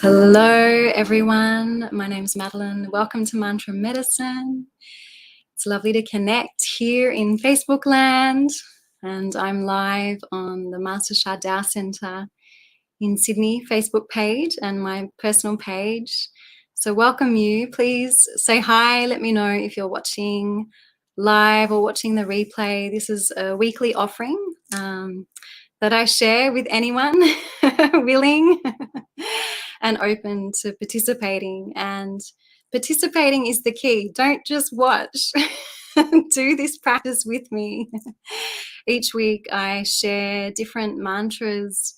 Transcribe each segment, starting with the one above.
Hello everyone, my name's Madeline. Welcome to Mantra Medicine. It's lovely to connect here in Facebook land, and I'm live on the Master Sha Tao Centre in Sydney Facebook page and my personal page. So welcome you. Please say hi, let me know if you're watching live or watching the replay. This is a weekly offering that I share with anyone willing and open to participating. And participating is the key. Don't just watch. Do this practice with me. Each week I share different mantras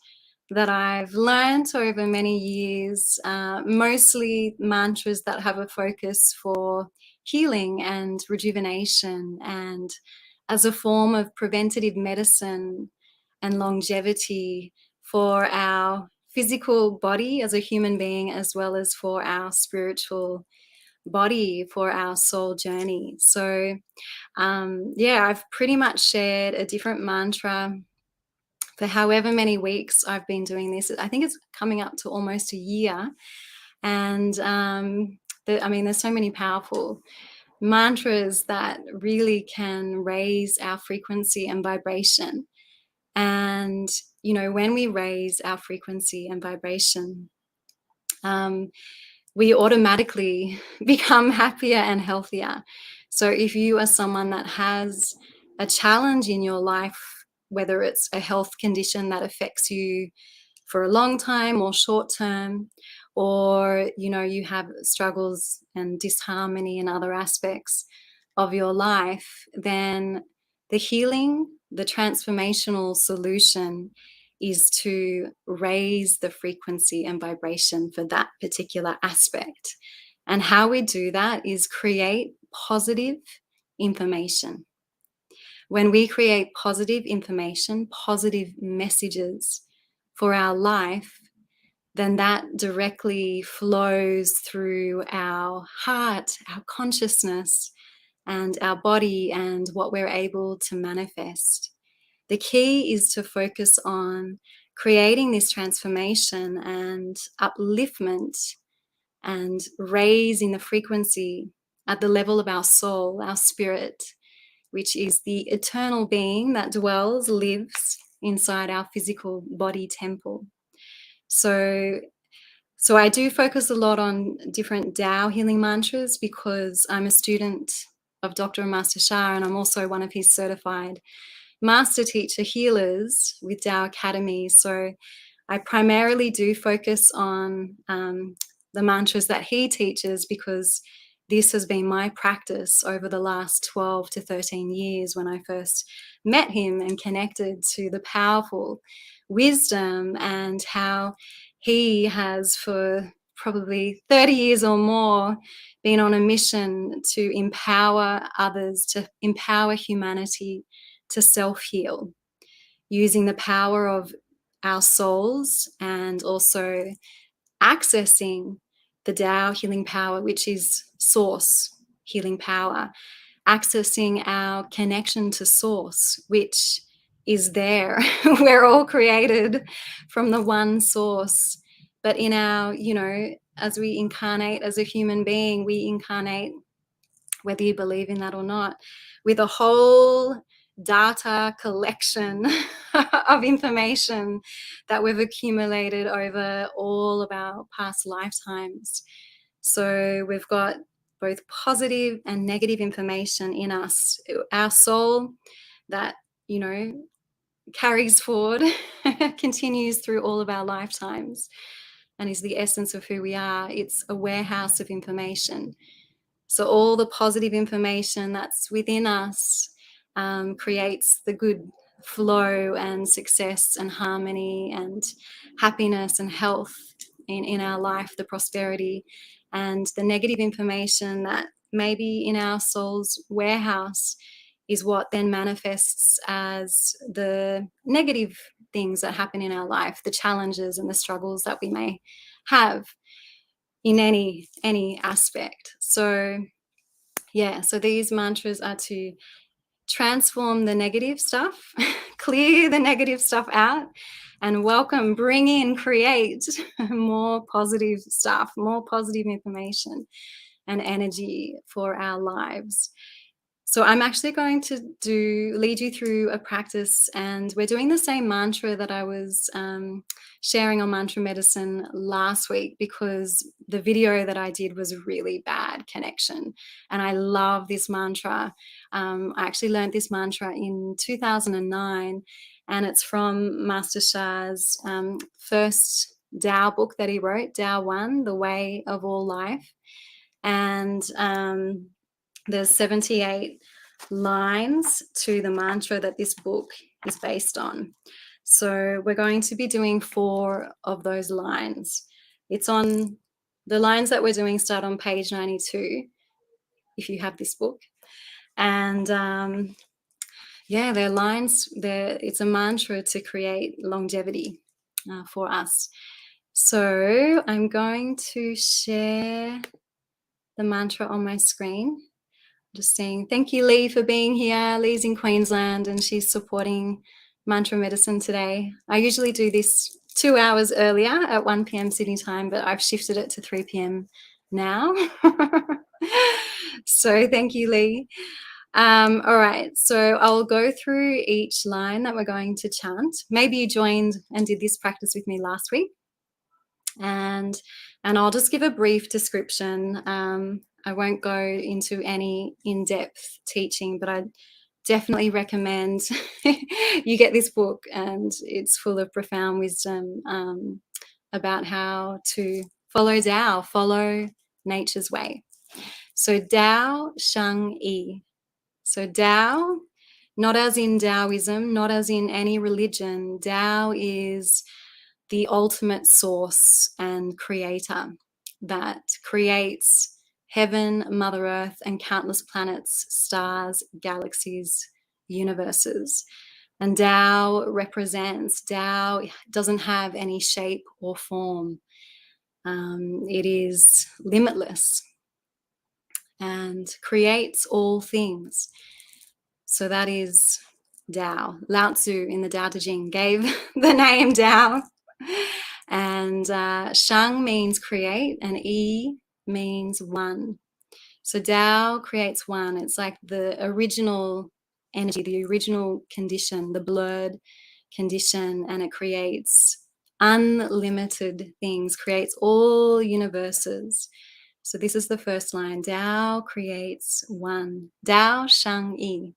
that I've learned over many years, mostly mantras that have a focus for healing and rejuvenation and as a form of preventative medicine and longevity for our physical body as a human being, as well as for our spiritual body, for our soul journey. So yeah, I've pretty much shared a different mantra for however many weeks I've been doing this. I think it's coming up to almost a year. And there's so many powerful mantras that really can raise our frequency and vibration. And, you know, when we raise our frequency and vibration, we automatically become happier and healthier. So if you are someone that has a challenge in your life, whether it's a health condition that affects you for a long time or short term, or, you know, you have struggles and disharmony in other aspects of your life, then the healing, the transformational solution is to raise the frequency and vibration for that particular aspect. And how we do that is create positive information. When we create positive information, positive messages for our life, then that directly flows through our heart, our consciousness, and our body and what we're able to manifest. The key is to focus on creating this transformation and upliftment and raising the frequency at the level of our soul, our spirit, which is the eternal being that dwells, lives inside our physical body temple. So I do focus a lot on different Tao healing mantras because I'm a student of Dr Master Sha, and I'm also one of his certified master teacher healers with Tao Academy. So I primarily do focus on the mantras that he teaches because this has been my practice over the last 12 to 13 years when I first met him and connected to the powerful wisdom and how he has for probably 30 years or more been on a mission to empower others, to empower humanity to self-heal using the power of our souls and also accessing the Tao healing power, which is source healing power, accessing our connection to source, which is there. We're all created from the one source. But in our, you know, as we incarnate as a human being, we incarnate, whether you believe in that or not, with a whole data collection of information that we've accumulated over all of our past lifetimes. So we've got both positive and negative information in us. Our soul that, you know, carries forward, continues through all of our lifetimes and is the essence of who we are. It's a warehouse of information. So all the positive information that's within us creates the good flow and success and harmony and happiness and health in our life, the prosperity. And the negative information that may be in our soul's warehouse is what then manifests as the negative things that happen in our life, the challenges and the struggles that we may have in any aspect. So yeah, so these mantras are to transform the negative stuff, clear the negative stuff out, and welcome, bring in, create more positive stuff, more positive information and energy for our lives. So I'm actually going to lead you through a practice, and we're doing the same mantra that I was sharing on Mantra Medicine last week, because the video that I did was really bad connection. And I love this mantra. I actually learned this mantra in 2009, and it's from Master Sha's first Tao book that he wrote, Tao I, The Way of All Life. And there's 78 lines to the mantra that this book is based on. So we're going to be doing 4 of those lines. It's on the lines that we're doing start on page 92, if you have this book. And yeah, they're lines. It's a mantra to create longevity for us. So I'm going to share the mantra on my screen. Just saying thank you, Lee, for being here. Lee's in Queensland and she's supporting Mantra Medicine today. I usually do this 2 hours earlier at 1 p.m. Sydney time, but I've shifted it to 3 p.m. now. So thank you, Lee. All right, so I'll go through each line that we're going to chant. Maybe you joined and did this practice with me last week. And I'll just give a brief description. I won't go into any in-depth teaching, but I definitely recommend you get this book, and it's full of profound wisdom about how to follow Tao, follow nature's way. So Tao Shang Yi. So Tao, not as in Taoism, not as in any religion. Tao is the ultimate source and creator that creates heaven, Mother Earth, and countless planets, stars, galaxies, universes. And Tao doesn't have any shape or form. It is limitless and creates all things. So that is Tao. Lao Tzu in the Tao Te Jing gave the name Tao. And Shang means create, and Yi means one. So Tao creates one. It's like the original energy, the original condition, the blurred condition, and it creates unlimited things, creates all universes. So this is the first line. Tao creates one. Tao Shang Yi.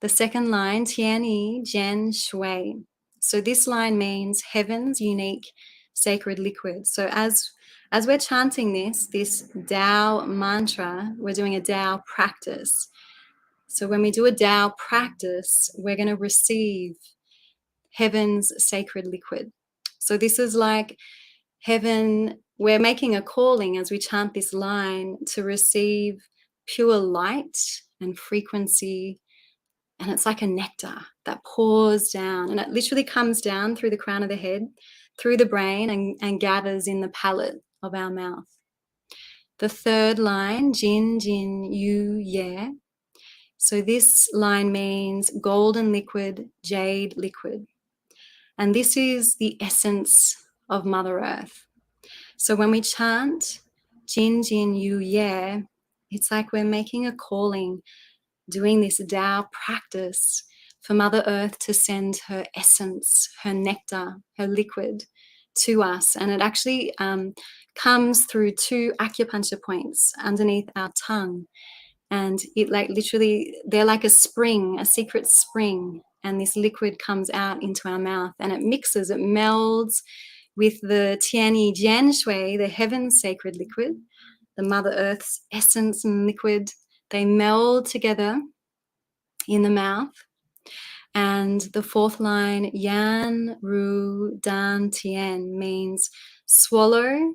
The second line, Tian Yi Jian Shui. So this line means heaven's unique sacred liquid. So as we're chanting this Tao mantra, we're doing a Tao practice. So when we do a Tao practice, we're going to receive heaven's sacred liquid. So this is like heaven. We're making a calling as we chant this line to receive pure light and frequency. And it's like a nectar that pours down, and it literally comes down through the crown of the head, through the brain, and gathers in the palate of our mouth. The third line, Jin, Jin, Yu, Ye. So this line means golden liquid, jade liquid. And this is the essence of Mother Earth. So when we chant Jin, Jin, Yu, Ye, it's like we're making a calling, doing this Tao practice for Mother Earth to send her essence, her nectar, her liquid to us. And it actually comes through 2 acupuncture points underneath our tongue. And it like literally, they're like a spring, a secret spring. And this liquid comes out into our mouth, and it mixes, it melds with the Tianyi Jian Shui, the heaven's sacred liquid, the Mother Earth's essence and liquid. They meld together in the mouth. And the fourth line, Yan Ru Dan Tian, means swallow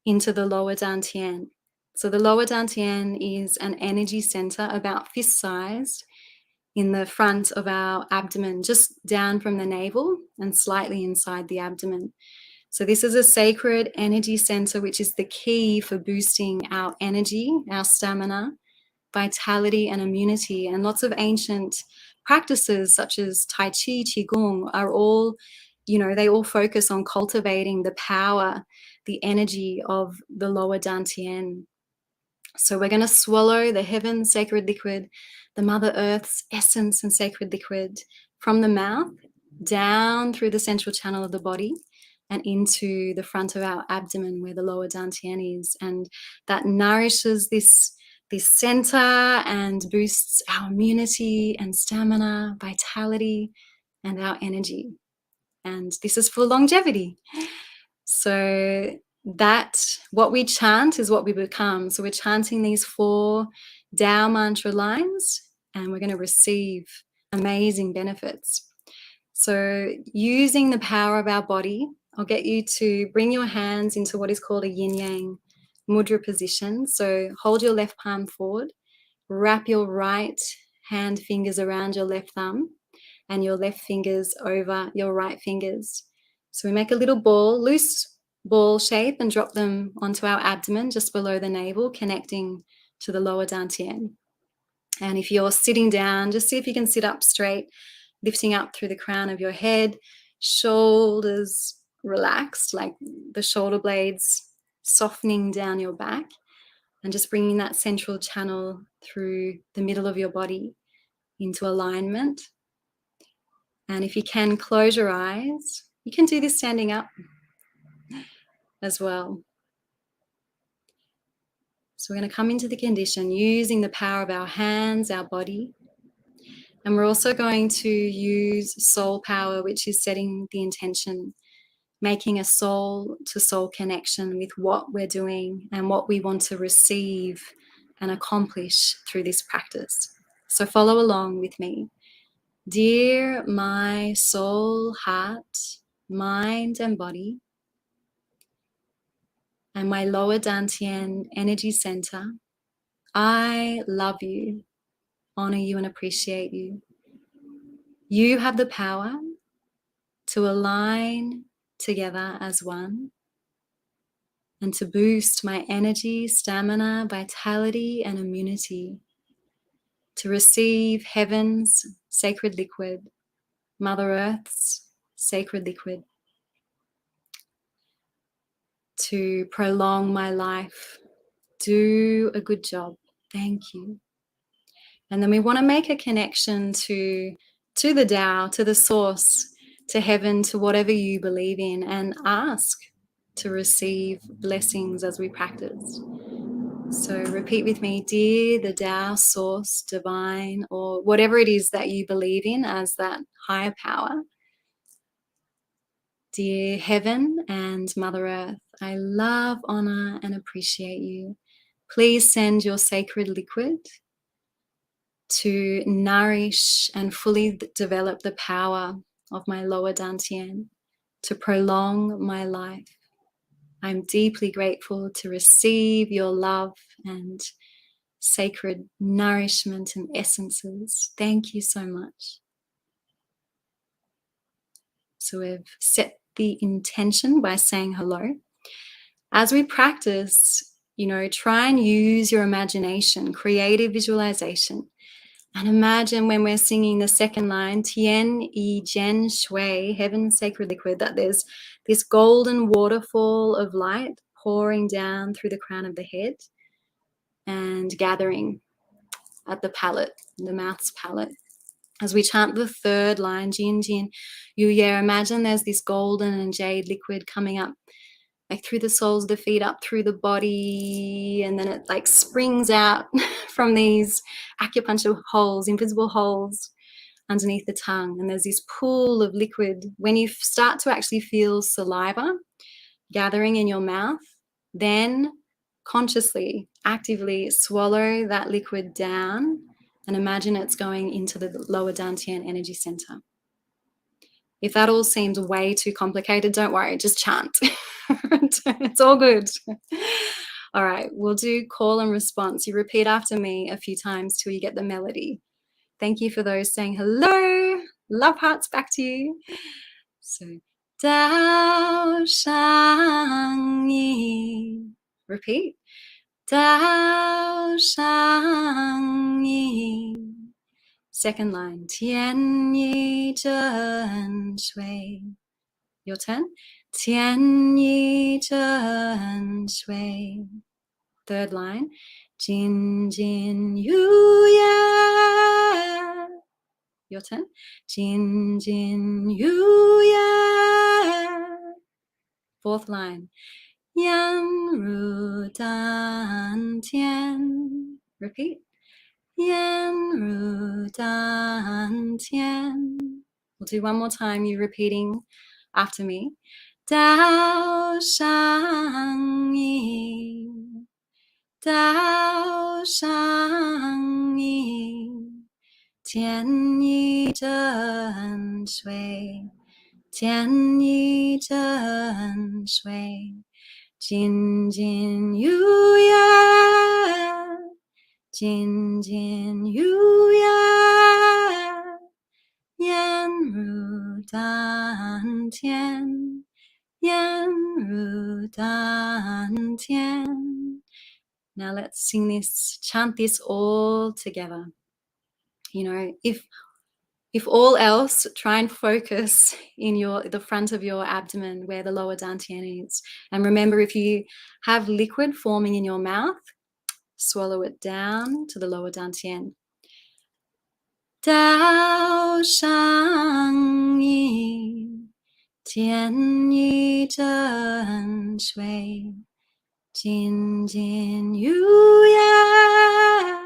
into the lower Dan Tian. So the lower Dan Tian is an energy center about fist-sized in the front of our abdomen, just down from the navel and slightly inside the abdomen. So this is a sacred energy center, which is the key for boosting our energy, our stamina, vitality, and immunity. And lots of ancient practices such as Tai Chi, Qigong are all they all focus on cultivating the power, the energy of the Lower Dan Tian. So we're going to swallow the heaven's sacred liquid, the Mother Earth's essence and sacred liquid, from the mouth down through the central channel of the body and into the front of our abdomen where the Lower Dan Tian is. And that nourishes this center and boosts our immunity and stamina, vitality, and our energy. And this is for longevity. So that what we chant is what we become. So we're chanting these 4 Tao mantra lines, and we're going to receive amazing benefits. So using the power of our body, I'll get you to bring your hands into what is called a yin-yang mudra position. So hold your left palm forward, wrap your right hand fingers around your left thumb and your left fingers over your right fingers. So we make a little ball, loose ball shape, and drop them onto our abdomen just below the navel, connecting to the Lower Dan Tian. And if you're sitting down, just see if you can sit up straight, lifting up through the crown of your head, shoulders relaxed, like the shoulder blades softening down your back, and just bringing that central channel through the middle of your body into alignment. And if you can, close your eyes. You can do this standing up as well. So we're going to come into the condition using the power of our hands, our body. And we're also going to use soul power, which is setting the intention, making a soul-to-soul connection with what we're doing and what we want to receive and accomplish through this practice. So follow along with me. Dear my soul, heart, mind, and body, and my Lower Dan Tian energy center, I love you, honor you, and appreciate you. You have the power to align together as one and to boost my energy, stamina, vitality, and immunity, to receive heaven's sacred liquid, Mother Earth's sacred liquid, to prolong my life. Do a good job. Thank you. And then we want to make a connection to the Tao, to the source, to heaven, to whatever you believe in, and ask to receive blessings as we practice. So repeat with me, dear the Tao, source, divine, or whatever it is that you believe in as that higher power. Dear heaven and Mother Earth, I love, honor, and appreciate you. Please send your sacred liquid to nourish and fully develop the power of my Lower Dan Tian, to prolong my life. I'm deeply grateful to receive your love and sacred nourishment and essences. Thank you so much. So we've set the intention by saying hello. As we practice, try and use your imagination, creative visualization. And imagine when we're singing the second line, Tian I Zhen Shui, heaven's sacred liquid, that there's this golden waterfall of light pouring down through the crown of the head and gathering at the palate, the mouth's palate. As we chant the third line, Jin Jin Yu Ye, imagine there's this golden and jade liquid coming up, like through the soles of the feet, up through the body, and then it like springs out from these acupuncture holes, invisible holes underneath the tongue. And there's this pool of liquid. When you start to actually feel saliva gathering in your mouth, then consciously, actively swallow that liquid down and imagine it's going into the Lower Dan Tian energy center. If that all seems way too complicated, don't worry, just chant. It's all good. All right, we'll do call and response. You repeat after me a few times till you get the melody. Thank you for those saying hello. Love hearts back to you. So, Tao Shang Yi. Repeat. Tao Shang Yi. Second line, Tian Yi Zhen Shui. Your turn. 天一真水. Third line. Jin Jin Yu Ya. Your turn. Jin Jin Yu Ya. Fourth line. Yan Ru Dan Tian. Repeat. Yan Ru Dan Tian. We'll do one more time, you repeating after me. Tao Shang Yi. Tao Shang Yi. Tian Yi Zhen Shui. Tian Yi Zhen Shui. Jin Jin Yu Ya. Jin Jin Yu Ya. Yan Ru Dan Tian. Yan Ru Dan Tian. Now let's sing this, chant this all together. You know, if all else, try and focus in the front of your abdomen where the lower dantian is. And remember, if you have liquid forming in your mouth, swallow it down to the lower dantian. Tao Shang Yi. Tian Yi Zhen Shui. Jin Jin Yu Ya.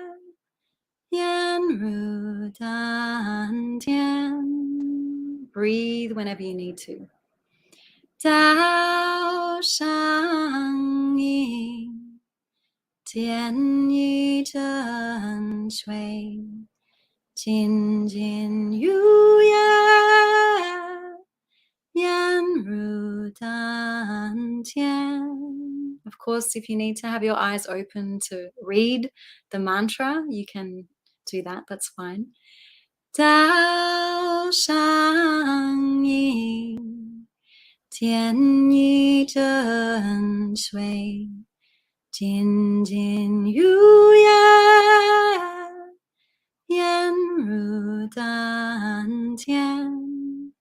Yan Ru Dan Tian. Breathe whenever you need to. Tao Shang Yi. Tian Yi Zhen Shui. Jin Jin Yu Ya. Yan Ru Dan Tian. Of course, if you need to have your eyes open to read the mantra, you can do that. That's fine. Tao Shang Yi. Tian Yi Zhen Shui. Jin Jin Yu Ya. Yan Ru Dan Tian.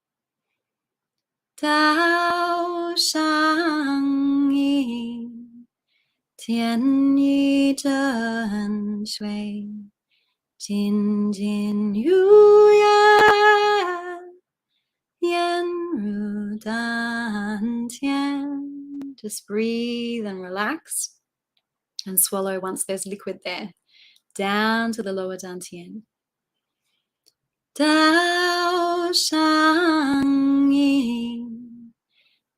Tao Shang Yi. Tian Yi Zhen Shui. Jin Jin Yu Ya. Yan Ru Dan Tian. Just breathe and relax and swallow once there's liquid there. Down to the lower dantian. Tao Shang Yi.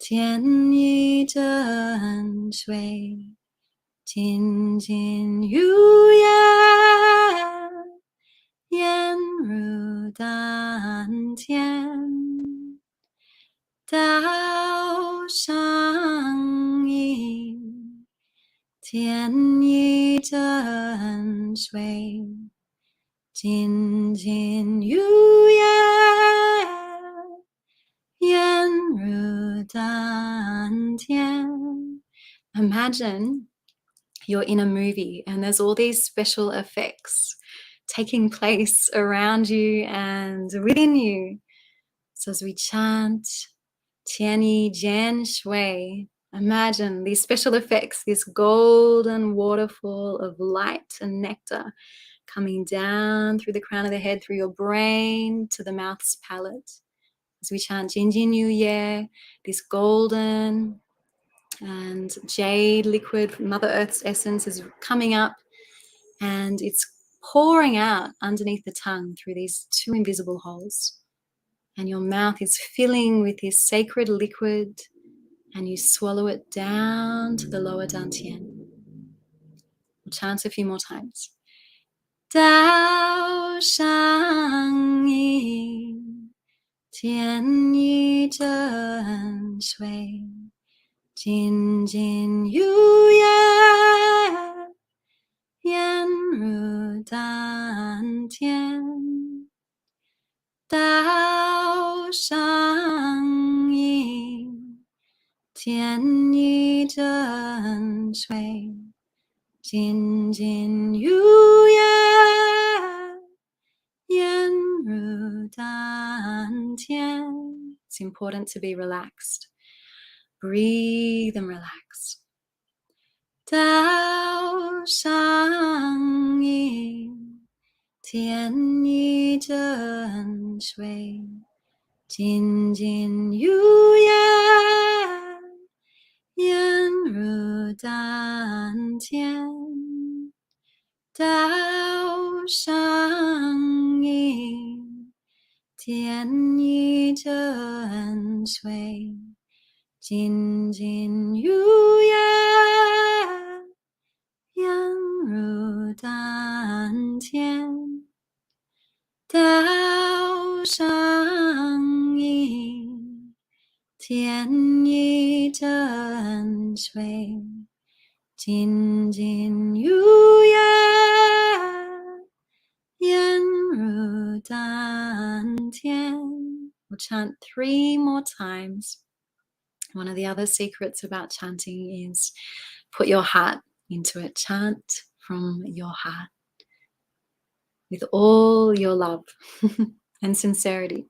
Tian Yi Zhen Shui. Jin Jin Yu Ya. Yan Ru Dan Tian. Tao Shang Yi. Tian Yi Zhen Shui. Jin Jin Yu Ya. Yan Ru Dan Tian. Imagine you're in a movie and there's all these special effects taking place around you and within you. So as we chant Tianyi Jian Shui, imagine these special effects, this golden waterfall of light and nectar coming down through the crown of the head, through your brain to the mouth's palate. As we chant Jin Jin Yu Ye, this golden and jade liquid from Mother Earth's essence is coming up and it's pouring out underneath the tongue through these two invisible holes. And your mouth is filling with this sacred liquid and you swallow it down to the lower dantian. We'll chant a few more times. Tao Shang Yi. Tian Yi Zhen Shui. Jin Jin Yu Ya. Yan Ru Dan Tian. Tao Shang Yi. Tian Yi Zhen Shui. Jin Jin Yu Ya. Yan Ru Dan Tian. It's important to be relaxed. Breathe and relax. Tao Shang Yi Tian Yi Zhen Shui Jin Jin Yu Yan Yan Ru Dan Tian Tao Shang Yi Tian Yi Zhen Shui Jin Jin Yu Yan Yan Ru Dan Tian Tao Shang Yi Tian Yi Zhen Shui Jin Jin Yu Yan Yan Ru Dan Tian. We'll chant 3 more times. One of the other secrets about chanting is put your heart into it. Chant from your heart with all your love and sincerity.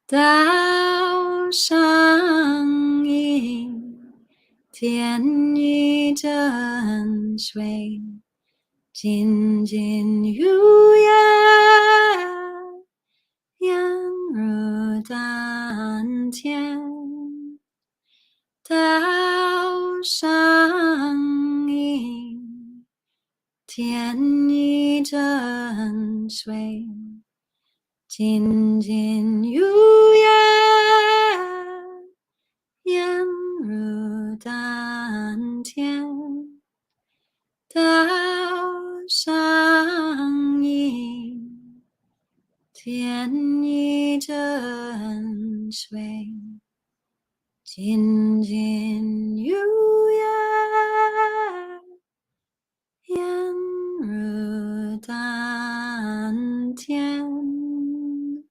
Tao Shang Yi Tian Yi Zhen Shui Jin Jin Yu Yan Yan Ru Dan Tian Tao Shang Yi Tian Yi Zhen Shui Jin Jin Yu Yan Yan Ru Dan Tian Tao Shang Yi Tian Yi Zhen Shui Jin Jin Yu Yan Yan Ru Dan Tian.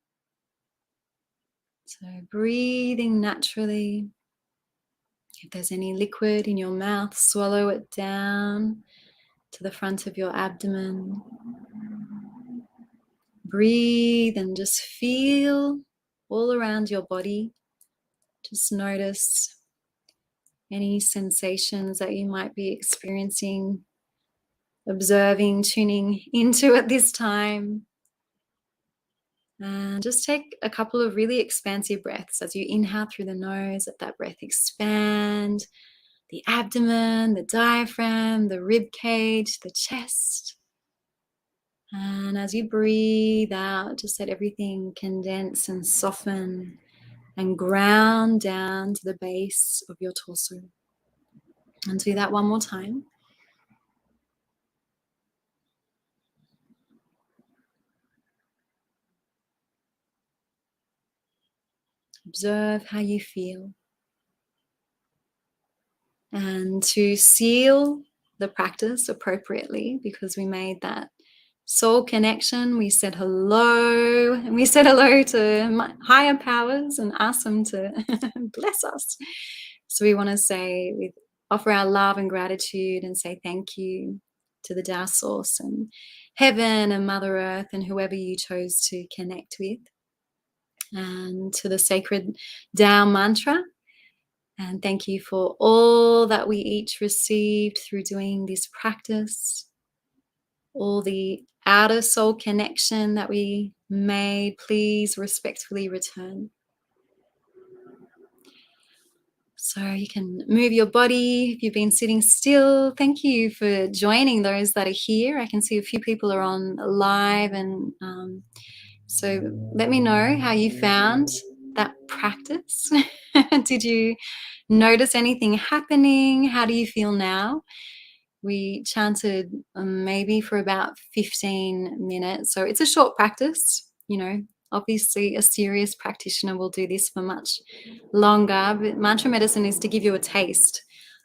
So breathing naturally. If there's any liquid in your mouth, swallow it down to the front of your abdomen. Breathe and just feel all around your body. Just notice any sensations that you might be experiencing, observing, tuning into at this time. And just take a couple of really expansive breaths as you inhale through the nose. Let that breath expand the abdomen, the diaphragm, the rib cage, the chest. And as you breathe out, just let everything condense and soften and ground down to the base of your torso. And do that one more time. Observe how you feel. And to seal the practice appropriately, because we made that soul connection, we said hello, and we said hello to higher powers and asked them to bless us. So we want to say, we offer our love and gratitude and say thank you to the Tao Source and Heaven and Mother Earth and whoever you chose to connect with, and to the sacred Tao mantra. And thank you for all that we each received through doing this practice, all the outer soul connection that we made. Please respectfully return. So you can move your body if you've been sitting still. Thank you for joining those that are here. I can see a few people are on live, and so let me know how you found that practice. Did you notice anything happening? How do you feel now? We chanted maybe for about 15 minutes. So it's a short practice, Obviously, a serious practitioner will do this for much longer. But mantra medicine is to give you a taste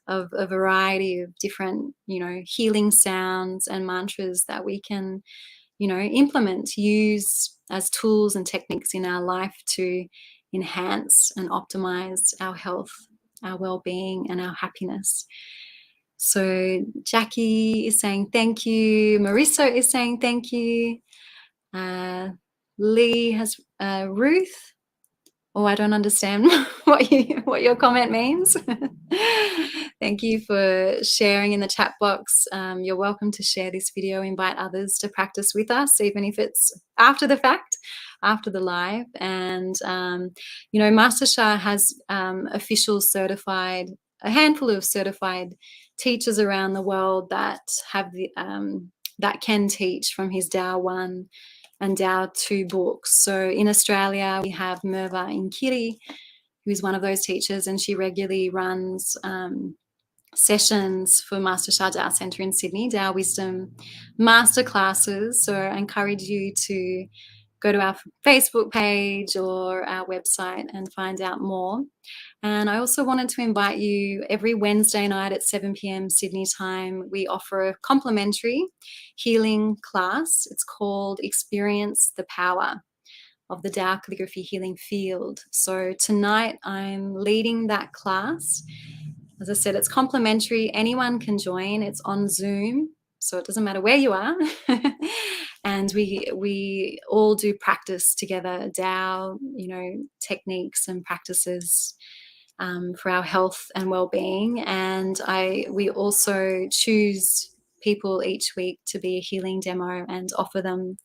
of a variety of different, healing sounds and mantras that we can, implement, use as tools and techniques in our life to enhance and optimize our health, our well-being, and our happiness. So Jackie is saying thank you. Marissa is saying thank you. Lee has Ruth Oh, I don't understand what your comment means. Thank you for sharing in the chat box. You're welcome to share this video, invite others to practice with us, even if it's after the fact, after the live. And, you know, Master Sha has official certified, a handful of certified teachers around the world that have the, that can teach from his Tao I and Tao II books. So in Australia, we have Merva Inkiri, who's one of those teachers, and she regularly runs sessions for Master Sha Tao Centre in Sydney, Tao Wisdom master classes. So I encourage you to go to our Facebook page or our website and find out more. And I also wanted to invite you every Wednesday night at 7 p.m. Sydney time. We offer a complimentary healing class. It's called Experience the Power of the Tao Calligraphy Healing Field. So tonight I'm leading that class. As I said, it's complimentary. Anyone can join. It's on Zoom, so it doesn't matter where you are. And we all do practice together, Tao, you know, techniques and practices for our health and well-being. And we also choose people each week to be a healing demo and offer them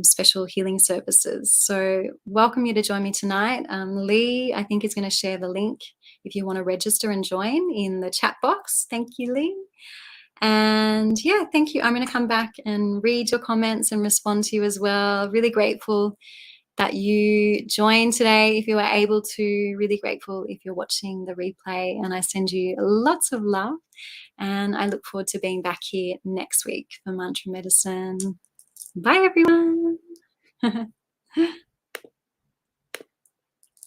special healing services. So welcome you to join me tonight. Lee, I think, is going to share the link if you want to register and join in the chat box. Thank you, Lee. And yeah, thank you. I'm going to come back and read your comments and respond to you as well. Really grateful that you joined today, if you were able to. Really grateful if you're watching the replay, and I send you lots of love, and I look forward to being back here next week for Mantra Medicine. Bye, everyone.